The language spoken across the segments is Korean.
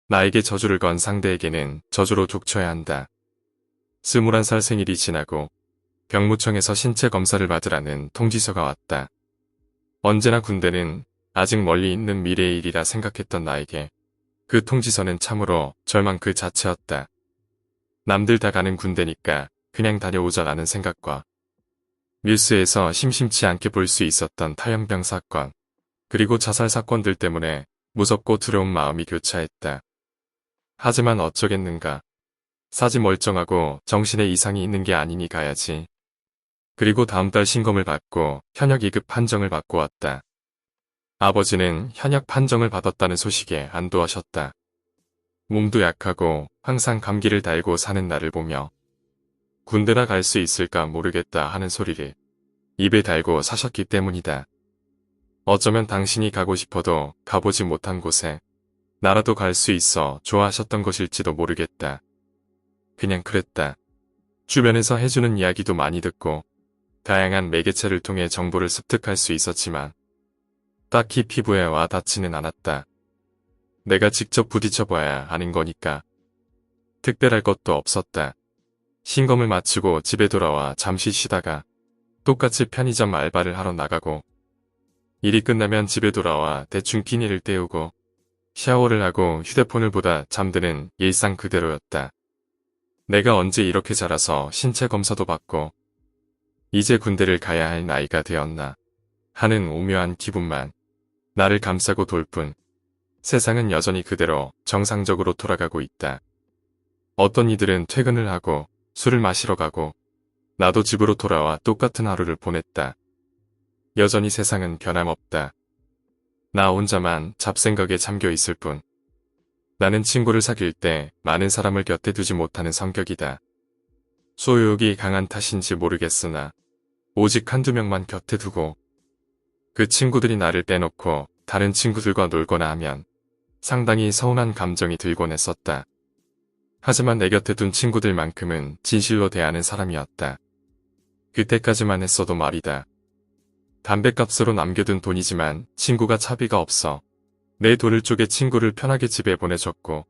나에게 저주를 건 상대에게는 저주로 족쳐야 한다. 21살 생일이 지나고 병무청에서 신체 검사를 받으라는 통지서가 왔다. 언제나 군대는 아직 멀리 있는 미래의 일이라 생각했던 나에게 그 통지서는 참으로 절망 그 자체였다. 남들 다 가는 군대니까 그냥 다녀오자라는 생각과 뉴스에서 심심치 않게 볼 수 있었던 탈영병 사건, 그리고 자살 사건들 때문에 무섭고 두려운 마음이 교차했다. 하지만 어쩌겠는가. 사지 멀쩡하고 정신에 이상이 있는 게 아니니 가야지. 그리고 다음 달 신검을 받고 현역 2급 판정을 받고 왔다. 아버지는 현역 판정을 받았다는 소식에 안도하셨다. 몸도 약하고 항상 감기를 달고 사는 나를 보며 군대나 갈 수 있을까 모르겠다 하는 소리를 입에 달고 사셨기 때문이다. 어쩌면 당신이 가고 싶어도 가보지 못한 곳에 나라도 갈 수 있어 좋아하셨던 것일지도 모르겠다. 그냥 그랬다. 주변에서 해주는 이야기도 많이 듣고 다양한 매개체를 통해 정보를 습득할 수 있었지만 딱히 피부에 와 닿지는 않았다. 내가 직접 부딪혀봐야 아는 거니까. 특별할 것도 없었다. 신검을 마치고 집에 돌아와 잠시 쉬다가 똑같이 편의점 알바를 하러 나가고 일이 끝나면 집에 돌아와 대충 끼니를 때우고 샤워를 하고 휴대폰을 보다 잠드는 일상 그대로였다. 내가 언제 이렇게 자라서 신체 검사도 받고 이제 군대를 가야 할 나이가 되었나 하는 오묘한 기분만 나를 감싸고 돌 뿐 세상은 여전히 그대로 정상적으로 돌아가고 있다. 어떤 이들은 퇴근을 하고 술을 마시러 가고 나도 집으로 돌아와 똑같은 하루를 보냈다. 여전히 세상은 변함없다. 나 혼자만 잡생각에 잠겨 있을 뿐. 나는 친구를 사귈 때 많은 사람을 곁에 두지 못하는 성격이다. 소유욕이 강한 탓인지 모르겠으나 오직 한두 명만 곁에 두고 그 친구들이 나를 빼놓고 다른 친구들과 놀거나 하면 상당히 서운한 감정이 들곤 했었다. 하지만 내 곁에 둔 친구들만큼은 진실로 대하는 사람이었다. 그때까지만 했어도 말이다. 담뱃값으로 남겨둔 돈이지만 친구가 차비가 없어 내 돈을 쪼개 친구를 편하게 집에 보내줬고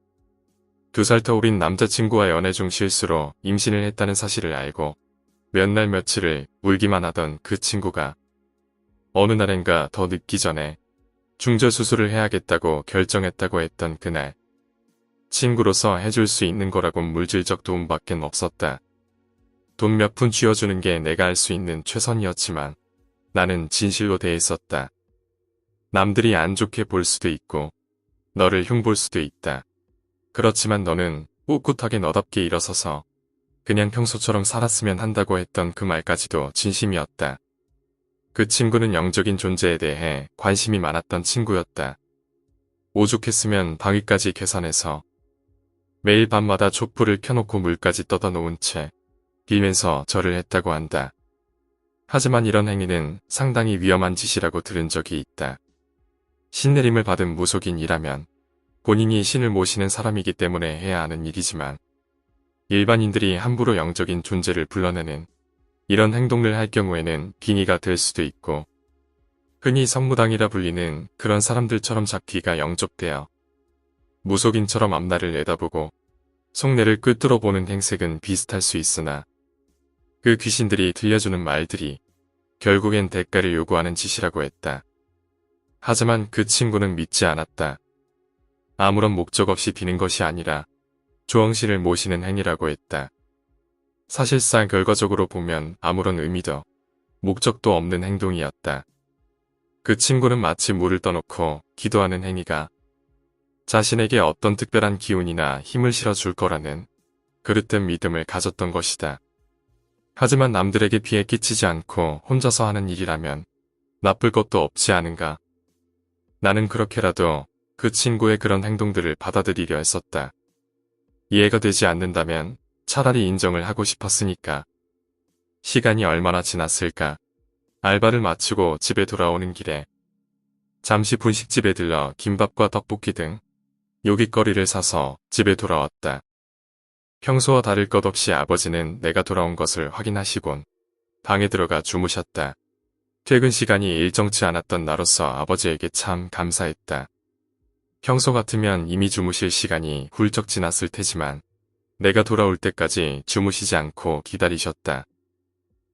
2살 더 어린 남자친구와 연애 중 실수로 임신을 했다는 사실을 알고 몇 날 며칠을 울기만 하던 그 친구가 어느 날엔가 더 늦기 전에 중절수술을 해야겠다고 결정했다고 했던 그날 친구로서 해줄 수 있는 거라곤 물질적 도움밖엔 없었다. 돈 몇 푼 쥐어주는 게 내가 할 수 있는 최선이었지만 나는 진실로 대했었다. 남들이 안 좋게 볼 수도 있고 너를 흉볼 수도 있다. 그렇지만 너는 꿋꿋하게 너답게 일어서서 그냥 평소처럼 살았으면 한다고 했던 그 말까지도 진심이었다. 그 친구는 영적인 존재에 대해 관심이 많았던 친구였다. 오죽했으면 방위까지 계산해서 매일 밤마다 촛불을 켜놓고 물까지 떠다 놓은 채 빌면서 절을 했다고 한다. 하지만 이런 행위는 상당히 위험한 짓이라고 들은 적이 있다. 신내림을 받은 무속인이라면 본인이 신을 모시는 사람이기 때문에 해야 하는 일이지만 일반인들이 함부로 영적인 존재를 불러내는 이런 행동을 할 경우에는 빙의가 될 수도 있고 흔히 성무당이라 불리는 그런 사람들처럼 잡기가 영접되어 무속인처럼 앞날을 내다보고 속내를 꿰뚫어 보는 행색은 비슷할 수 있으나 그 귀신들이 들려주는 말들이 결국엔 대가를 요구하는 짓이라고 했다. 하지만 그 친구는 믿지 않았다. 아무런 목적 없이 비는 것이 아니라 조엉신을 모시는 행위라고 했다. 사실상 결과적으로 보면 아무런 의미도 목적도 없는 행동이었다. 그 친구는 마치 물을 떠놓고 기도하는 행위가 자신에게 어떤 특별한 기운이나 힘을 실어줄 거라는 그릇된 믿음을 가졌던 것이다. 하지만 남들에게 피해 끼치지 않고 혼자서 하는 일이라면 나쁠 것도 없지 않은가. 나는 그렇게라도 그 친구의 그런 행동들을 받아들이려 했었다. 이해가 되지 않는다면 차라리 인정을 하고 싶었으니까. 시간이 얼마나 지났을까. 알바를 마치고 집에 돌아오는 길에 잠시 분식집에 들러 김밥과 떡볶이 등 요깃거리를 사서 집에 돌아왔다. 평소와 다를 것 없이 아버지는 내가 돌아온 것을 확인하시곤 방에 들어가 주무셨다. 퇴근 시간이 일정치 않았던 나로서 아버지에게 참 감사했다. 평소 같으면 이미 주무실 시간이 훌쩍 지났을 테지만 내가 돌아올 때까지 주무시지 않고 기다리셨다.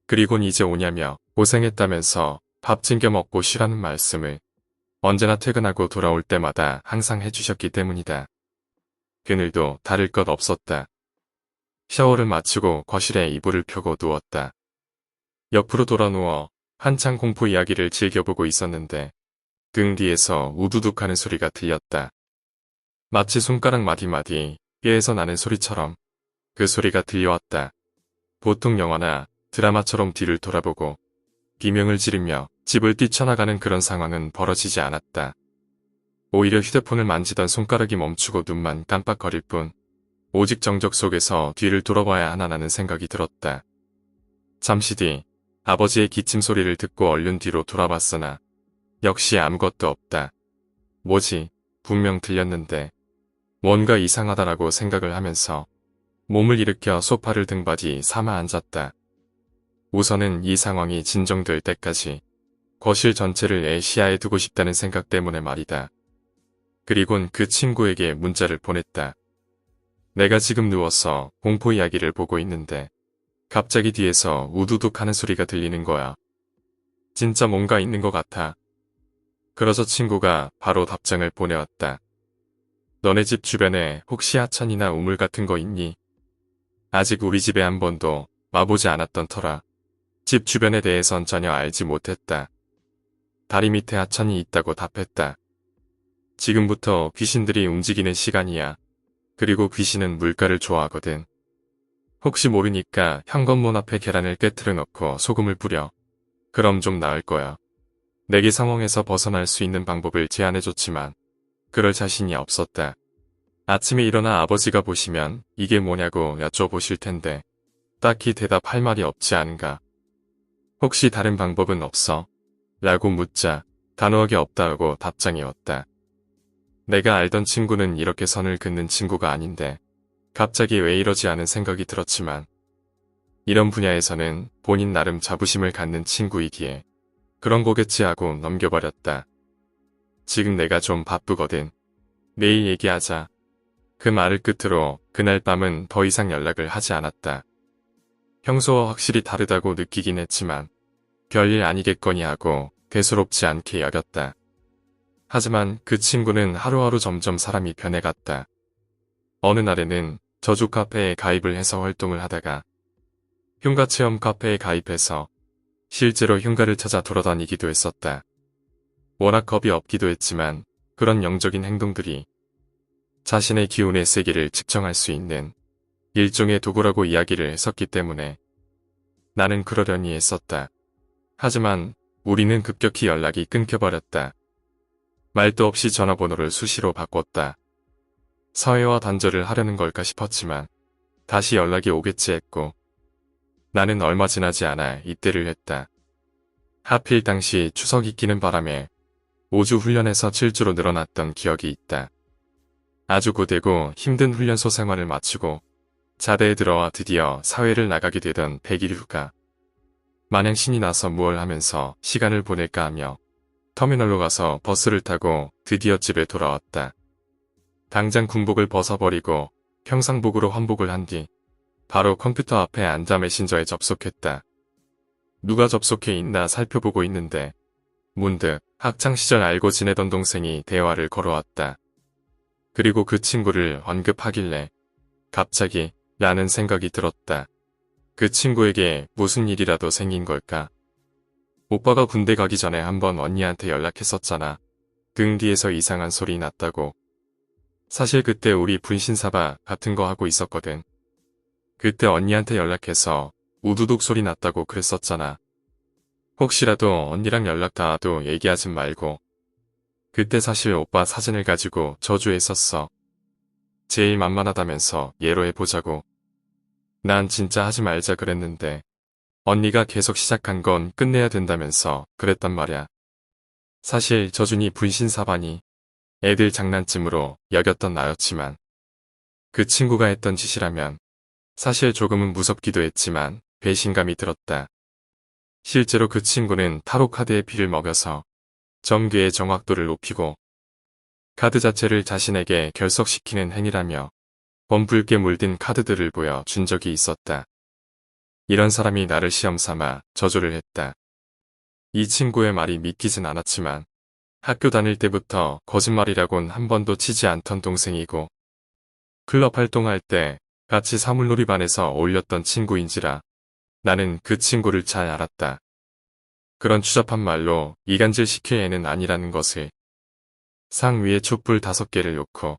그리곤 이제 오냐며 고생했다면서 밥 챙겨 먹고 쉬라는 말씀을 언제나 퇴근하고 돌아올 때마다 항상 해주셨기 때문이다. 그늘도 다를 것 없었다. 샤워를 마치고 거실에 이불을 펴고 누웠다. 옆으로 돌아 누워 한창 공포 이야기를 즐겨보고 있었는데 등 뒤에서 우두둑하는 소리가 들렸다. 마치 손가락 마디마디 뼈에서 나는 소리처럼 그 소리가 들려왔다. 보통 영화나 드라마처럼 뒤를 돌아보고 비명을 지르며 집을 뛰쳐나가는 그런 상황은 벌어지지 않았다. 오히려 휴대폰을 만지던 손가락이 멈추고 눈만 깜빡거릴 뿐 오직 정적 속에서 뒤를 돌아봐야 하나라는 생각이 들었다. 잠시 뒤 아버지의 기침 소리를 듣고 얼른 뒤로 돌아봤으나 역시 아무것도 없다. 뭐지? 분명 들렸는데 뭔가 이상하다라고 생각을 하면서 몸을 일으켜 소파를 등받이 삼아 앉았다. 우선은 이 상황이 진정될 때까지 거실 전체를 내 시야에 두고 싶다는 생각 때문에 말이다. 그리곤 그 친구에게 문자를 보냈다. 내가 지금 누워서 공포 이야기를 보고 있는데 갑자기 뒤에서 우두둑 하는 소리가 들리는 거야. 진짜 뭔가 있는 것 같아. 그러자 친구가 바로 답장을 보내왔다. 너네 집 주변에 혹시 하천이나 우물 같은 거 있니? 아직 우리 집에 한 번도 와보지 않았던 터라 집 주변에 대해선 전혀 알지 못했다. 다리 밑에 하천이 있다고 답했다. 지금부터 귀신들이 움직이는 시간이야. 그리고 귀신은 물가를 좋아하거든. 혹시 모르니까 현관문 앞에 계란을 깨트려 넣고 소금을 뿌려. 그럼 좀 나을 거야. 내게 상황에서 벗어날 수 있는 방법을 제안해줬지만 그럴 자신이 없었다. 아침에 일어나 아버지가 보시면 이게 뭐냐고 여쭤보실 텐데 딱히 대답할 말이 없지 않은가. 혹시 다른 방법은 없어? 라고 묻자 단호하게 없다고 답장이 왔다. 내가 알던 친구는 이렇게 선을 긋는 친구가 아닌데 갑자기 왜 이러지 않은 생각이 들었지만 이런 분야에서는 본인 나름 자부심을 갖는 친구이기에 그런 거겠지 하고 넘겨버렸다. 지금 내가 좀 바쁘거든. 내일 얘기하자. 그 말을 끝으로 그날 밤은 더 이상 연락을 하지 않았다. 평소와 확실히 다르다고 느끼긴 했지만 별일 아니겠거니 하고 대수롭지 않게 여겼다. 하지만 그 친구는 하루하루 점점 사람이 변해갔다. 어느 날에는 저주 카페에 가입을 해서 활동을 하다가 흉가 체험 카페에 가입해서 실제로 흉가를 찾아 돌아다니기도 했었다. 워낙 겁이 없기도 했지만 그런 영적인 행동들이 자신의 기운의 세계를 측정할 수 있는 일종의 도구라고 이야기를 했었기 때문에 나는 그러려니 했었다. 하지만 우리는 급격히 연락이 끊겨버렸다. 말도 없이 전화번호를 수시로 바꿨다. 서해와 단절을 하려는 걸까 싶었지만 다시 연락이 오겠지 했고 나는 얼마 지나지 않아 입대를 했다. 하필 당시 추석이 끼는 바람에 5주 훈련에서 7주로 늘어났던 기억이 있다. 아주 고되고 힘든 훈련소 생활을 마치고 자대에 들어와 드디어 사회를 나가게 되던 100일 휴가. 마냥 신이 나서 무얼 하면서 시간을 보낼까 하며 터미널로 가서 버스를 타고 드디어 집에 돌아왔다. 당장 군복을 벗어버리고 평상복으로 환복을 한 뒤 바로 컴퓨터 앞에 앉아 메신저에 접속했다. 누가 접속해 있나 살펴보고 있는데 문득 학창시절 알고 지내던 동생이 대화를 걸어왔다. 그리고 그 친구를 언급하길래 갑자기 라는 생각이 들었다. 그 친구에게 무슨 일이라도 생긴 걸까? 오빠가 군대 가기 전에 한번 언니한테 연락했었잖아. 등 뒤에서 이상한 소리 났다고. 사실 그때 우리 분신사바 같은 거 하고 있었거든. 그때 언니한테 연락해서 우두둑 소리 났다고 그랬었잖아. 혹시라도 언니랑 연락 닿아도 얘기하지 말고. 그때 사실 오빠 사진을 가지고 저주했었어. 제일 만만하다면서 예로 해보자고. 난 진짜 하지 말자 그랬는데 언니가 계속 시작한 건 끝내야 된다면서 그랬단 말야. 사실 저준이 분신사바니 애들 장난쯤으로 여겼던 나였지만 그 친구가 했던 짓이라면 사실 조금은 무섭기도 했지만 배신감이 들었다. 실제로 그 친구는 타로 카드에 피를 먹여서 점괘의 정확도를 높이고 카드 자체를 자신에게 결석시키는 행위라며 범붉게 물든 카드들을 보여준 적이 있었다. 이런 사람이 나를 시험삼아 저주를 했다. 이 친구의 말이 믿기진 않았지만 학교 다닐 때부터 거짓말이라곤 한 번도 치지 않던 동생이고 클럽 활동할 때 같이 사물놀이반에서 어울렸던 친구인지라 나는 그 친구를 잘 알았다. 그런 추잡한 말로 이간질 시킬 애는 아니라는 것을. 상 위에 촛불 5개를 놓고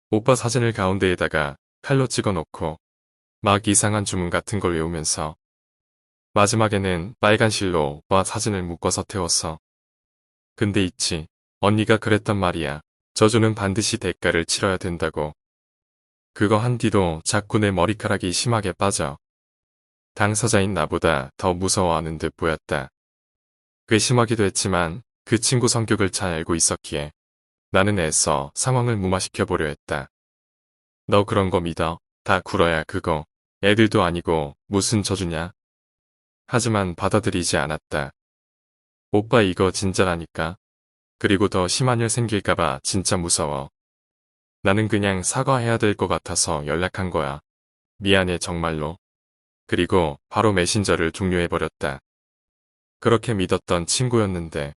오빠 사진을 가운데에다가 칼로 찍어 놓고 막 이상한 주문 같은 걸 외우면서 마지막에는 빨간 실로 오빠 사진을 묶어서 태웠어. 근데 있지. 언니가 그랬단 말이야. 저주는 반드시 대가를 치러야 된다고. 그거 한 뒤도 자꾸 내 머리카락이 심하게 빠져. 당사자인 나보다 더 무서워하는 듯 보였다. 꽤 심하기도 했지만 그 친구 성격을 잘 알고 있었기에 나는 애써 상황을 무마시켜보려 했다. 너 그런 거 믿어? 다 굴어야 그거. 애들도 아니고 무슨 저주냐? 하지만 받아들이지 않았다. 오빠 이거 진짜라니까. 그리고 더 심한 일 생길까봐 진짜 무서워. 나는 그냥 사과해야 될 것 같아서 연락한 거야. 미안해 정말로. 그리고 바로 메신저를 종료해버렸다. 그렇게 믿었던 친구였는데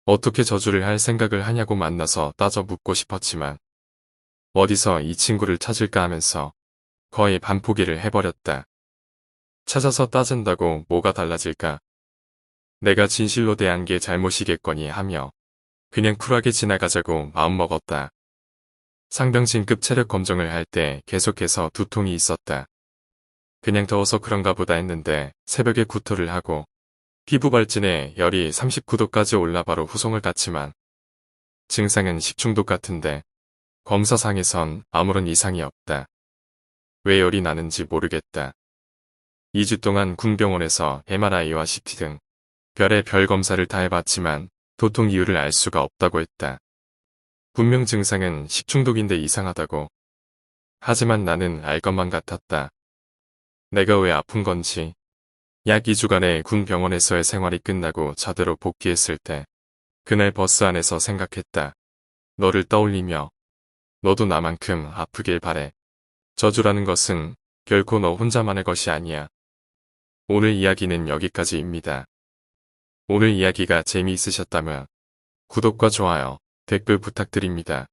어떻게 저주를 할 생각을 하냐고 만나서 따져 묻고 싶었지만 어디서 이 친구를 찾을까 하면서 거의 반포기를 해버렸다. 찾아서 따진다고 뭐가 달라질까? 내가 진실로 대한 게 잘못이겠거니 하며 그냥 쿨하게 지나가자고 마음먹었다. 상병진급 체력 검정을 할 때 계속해서 두통이 있었다. 그냥 더워서 그런가 보다 했는데 새벽에 구토를 하고 피부 발진에 열이 39도까지 올라 바로 후송을 갔지만 증상은 식중독 같은데 검사상에선 아무런 이상이 없다. 왜 열이 나는지 모르겠다. 2주 동안 군병원에서 MRI와 CT 등 별의 별 검사를 다 해봤지만 도통 이유를 알 수가 없다고 했다. 분명 증상은 식중독인데 이상하다고. 하지만 나는 알 것만 같았다. 내가 왜 아픈 건지. 약 2주간의 군 병원에서의 생활이 끝나고 자대로 복귀했을 때 그날 버스 안에서 생각했다. 너를 떠올리며 너도 나만큼 아프길 바래. 저주라는 것은 결코 너 혼자만의 것이 아니야. 오늘 이야기는 여기까지입니다. 오늘 이야기가 재미있으셨다면 구독과 좋아요, 댓글 부탁드립니다.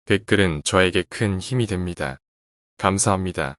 댓글은 저에게 큰 힘이 됩니다. 감사합니다.